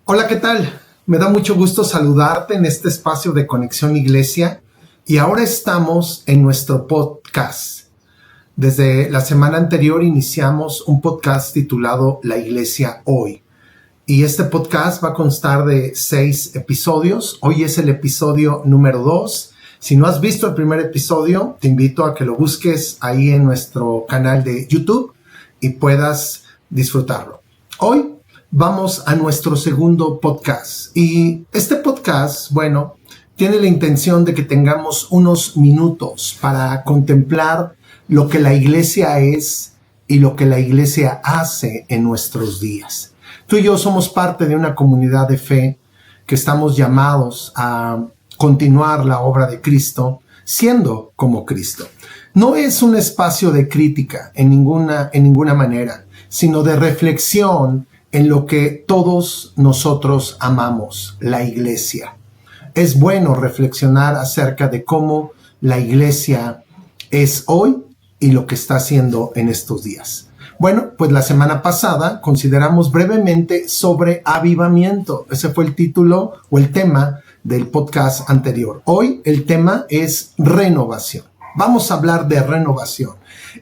Hola, ¿qué tal? Me da mucho gusto saludarte en este espacio de Conexión Iglesia y ahora estamos en nuestro podcast. Desde la semana anterior iniciamos un podcast titulado La Iglesia Hoy y este podcast va a constar de 6 episodios. Hoy es el episodio número 2. Si no has visto el primer episodio, te invito a que lo busques ahí en nuestro canal de YouTube y puedas disfrutarlo. Hoy vamos a nuestro segundo podcast y este podcast, tiene la intención de que tengamos unos minutos para contemplar lo que la iglesia es y lo que la iglesia hace en nuestros días. Tú y yo somos parte de una comunidad de fe que estamos llamados a continuar la obra de Cristo siendo como Cristo. No es un espacio de crítica en ninguna manera, sino de reflexión en lo que todos nosotros amamos, la iglesia. Es bueno reflexionar acerca de cómo la iglesia es hoy y lo que está haciendo en estos días. Bueno, pues la semana pasada consideramos brevemente sobre avivamiento. Ese fue el título o el tema del podcast anterior. Hoy el tema es renovación. Vamos a hablar de renovación.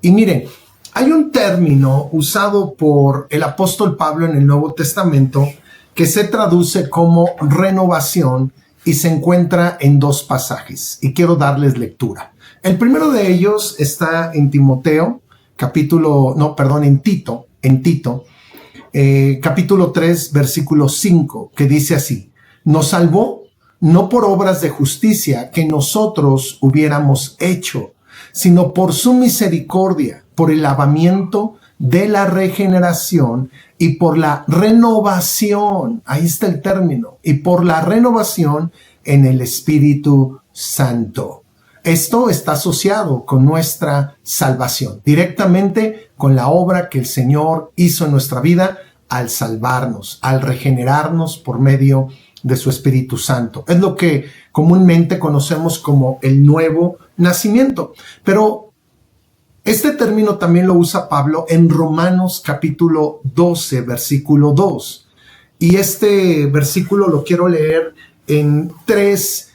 Y miren, hay un término usado por el apóstol Pablo en el Nuevo Testamento que se traduce como renovación y se encuentra en 2 pasajes. Y quiero darles lectura. El primero de ellos está en Tito, capítulo 3, versículo 5, que dice así: nos salvó no por obras de justicia que nosotros hubiéramos hecho, sino por su misericordia, por el lavamiento de la regeneración y por la renovación, ahí está el término, y por la renovación en el Espíritu Santo. Esto está asociado con nuestra salvación, directamente con la obra que el Señor hizo en nuestra vida al salvarnos, al regenerarnos por medio de su Espíritu Santo. Es lo que comúnmente conocemos como el nuevo nacimiento. Pero este término también lo usa Pablo en Romanos capítulo 12, versículo 2. Y este versículo lo quiero leer en 3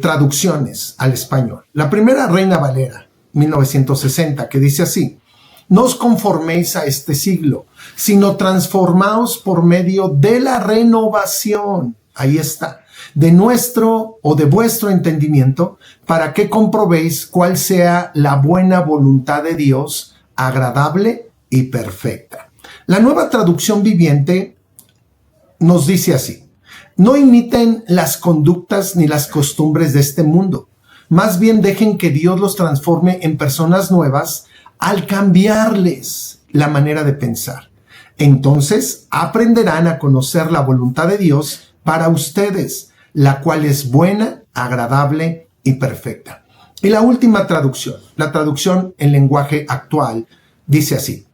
traducciones al español. La primera, Reina Valera, 1960, que dice así: no os conforméis a este siglo, sino transformaos por medio de la renovación, ahí está, de vuestro entendimiento, para que comprobéis cuál sea la buena voluntad de Dios, agradable y perfecta. La Nueva Traducción Viviente nos dice así: no imiten las conductas ni las costumbres de este mundo. Más bien dejen que Dios los transforme en personas nuevas al cambiarles la manera de pensar. Entonces aprenderán a conocer la voluntad de Dios para ustedes, la cual es buena, agradable y perfecta. Y la última traducción, la traducción en lenguaje actual, dice así: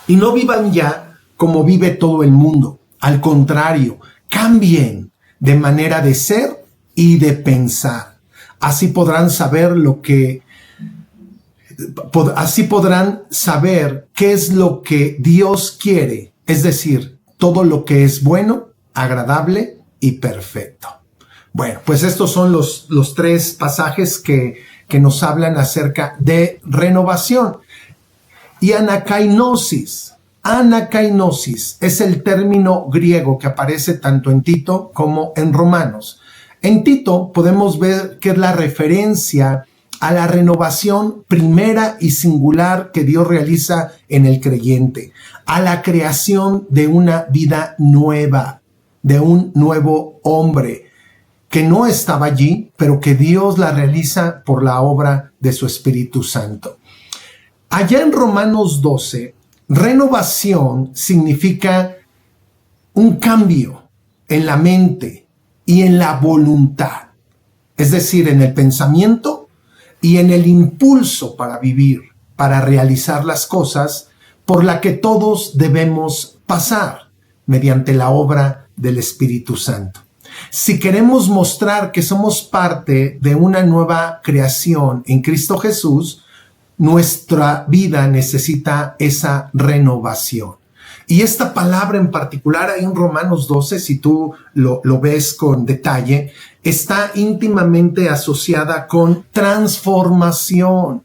y no vivan ya como vive todo el mundo. Al contrario, cambien de manera de ser y de pensar. Así podrán saber qué es lo que Dios quiere, es decir, todo lo que es bueno, agradable y perfecto. Bueno, pues estos son los 3 pasajes que nos hablan acerca de renovación. Y anakainosis. Anakainosis es el término griego que aparece tanto en Tito como en Romanos. En Tito podemos ver que es la referencia a la renovación primera y singular que Dios realiza en el creyente, a la creación de una vida nueva, de un nuevo hombre que no estaba allí, pero que Dios la realiza por la obra de su Espíritu Santo. Allá en Romanos 12, renovación significa un cambio en la mente y en la voluntad, es decir, en el pensamiento y en el impulso para vivir, para realizar las cosas por la que todos debemos pasar mediante la obra del Espíritu Santo. Si queremos mostrar que somos parte de una nueva creación en Cristo Jesús, nuestra vida necesita esa renovación. Y esta palabra en particular, ahí en Romanos 12, si tú lo ves con detalle, está íntimamente asociada con transformación,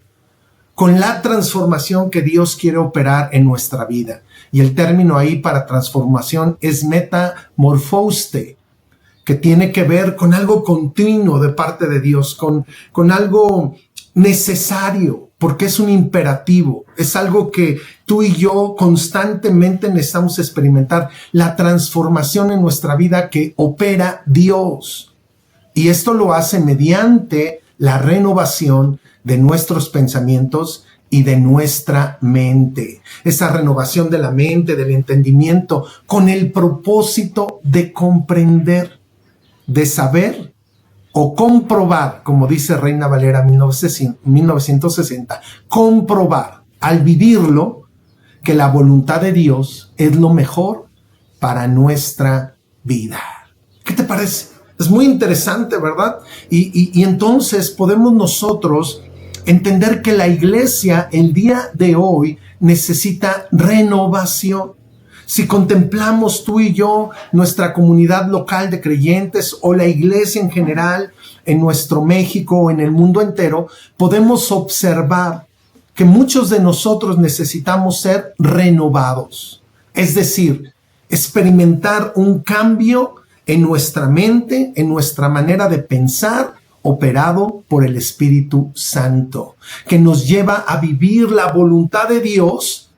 con la transformación que Dios quiere operar en nuestra vida. Y el término ahí para transformación es metamorfoste, que tiene que ver con algo continuo de parte de Dios, con algo necesario, porque es un imperativo, es algo que tú y yo constantemente necesitamos experimentar, la transformación en nuestra vida que opera Dios. Y esto lo hace mediante la renovación de nuestros pensamientos y de nuestra mente. Esa renovación de la mente, del entendimiento, con el propósito de comprender, de saber o comprobar, como dice Reina Valera 1960, comprobar al vivirlo que la voluntad de Dios es lo mejor para nuestra vida. ¿Qué te parece? Es muy interesante, ¿verdad? Y entonces podemos nosotros entender que la iglesia el día de hoy necesita renovación. Si contemplamos tú y yo nuestra comunidad local de creyentes o la iglesia en general en nuestro México o en el mundo entero, podemos observar que muchos de nosotros necesitamos ser renovados. Es decir, experimentar un cambio en nuestra mente, en nuestra manera de pensar, operado por el Espíritu Santo, que nos lleva a vivir la voluntad de Dios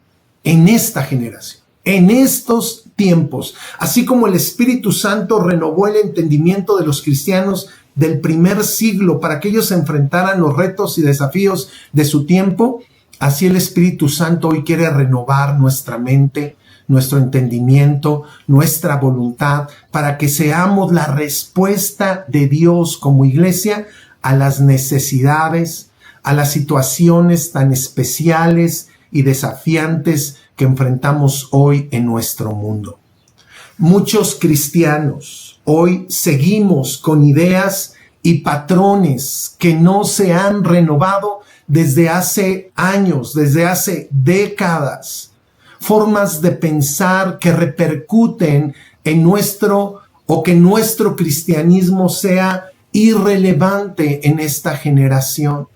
en esta generación. En estos tiempos, así como el Espíritu Santo renovó el entendimiento de los cristianos del primer siglo para que ellos enfrentaran los retos y desafíos de su tiempo, así el Espíritu Santo hoy quiere renovar nuestra mente, nuestro entendimiento, nuestra voluntad, para que seamos la respuesta de Dios como iglesia a las necesidades, a las situaciones tan especiales y desafiantes que enfrentamos hoy en nuestro mundo. Muchos cristianos hoy seguimos con ideas y patrones que no se han renovado desde hace años, desde hace décadas. Formas de pensar que repercuten en que nuestro cristianismo sea irrelevante en esta generación.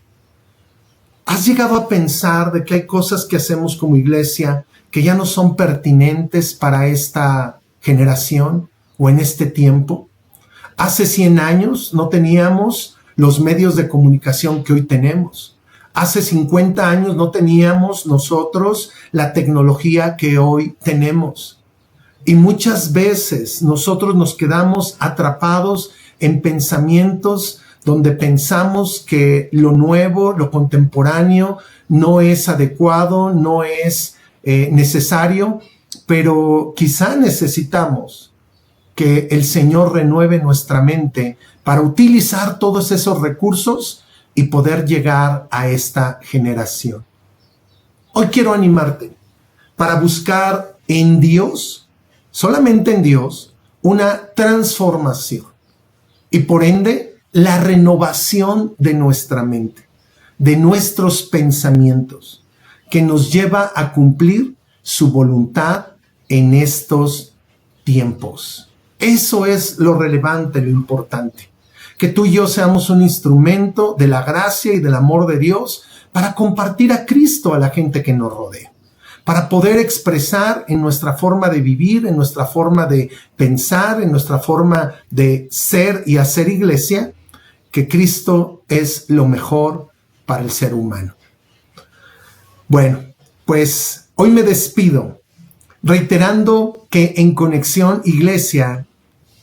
¿Has llegado a pensar de que hay cosas que hacemos como iglesia que ya no son pertinentes para esta generación o en este tiempo? Hace 100 años no teníamos los medios de comunicación que hoy tenemos. Hace 50 años no teníamos nosotros la tecnología que hoy tenemos. Y muchas veces nosotros nos quedamos atrapados en pensamientos donde pensamos que lo nuevo, lo contemporáneo, no es adecuado, no es necesario, pero quizá necesitamos que el Señor renueve nuestra mente para utilizar todos esos recursos y poder llegar a esta generación. Hoy quiero animarte para buscar en Dios, solamente en Dios, una transformación y por ende la renovación de nuestra mente, de nuestros pensamientos, que nos lleva a cumplir su voluntad en estos tiempos. Eso es lo relevante, lo importante. Que tú y yo seamos un instrumento de la gracia y del amor de Dios para compartir a Cristo a la gente que nos rodea, para poder expresar en nuestra forma de vivir, en nuestra forma de pensar, en nuestra forma de ser y hacer iglesia, que Cristo es lo mejor para el ser humano. Bueno, pues hoy me despido reiterando que en Conexión Iglesia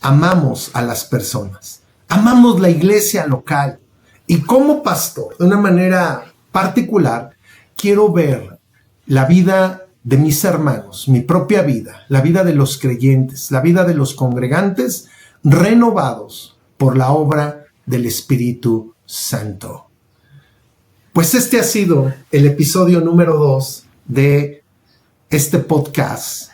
amamos a las personas, amamos la iglesia local y como pastor, de una manera particular, quiero ver la vida de mis hermanos, mi propia vida, la vida de los creyentes, la vida de los congregantes renovados por la obra del Espíritu Santo. Pues este ha sido el episodio número 2 de este podcast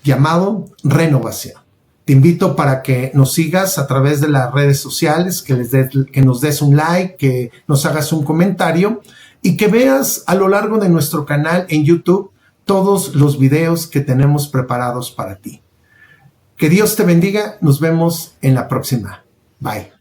llamado Renovación. Te invito para que nos sigas a través de las redes sociales, que nos des un like, que nos hagas un comentario y que veas a lo largo de nuestro canal en YouTube todos los videos que tenemos preparados para ti. Que Dios te bendiga. Nos vemos en la próxima. Bye.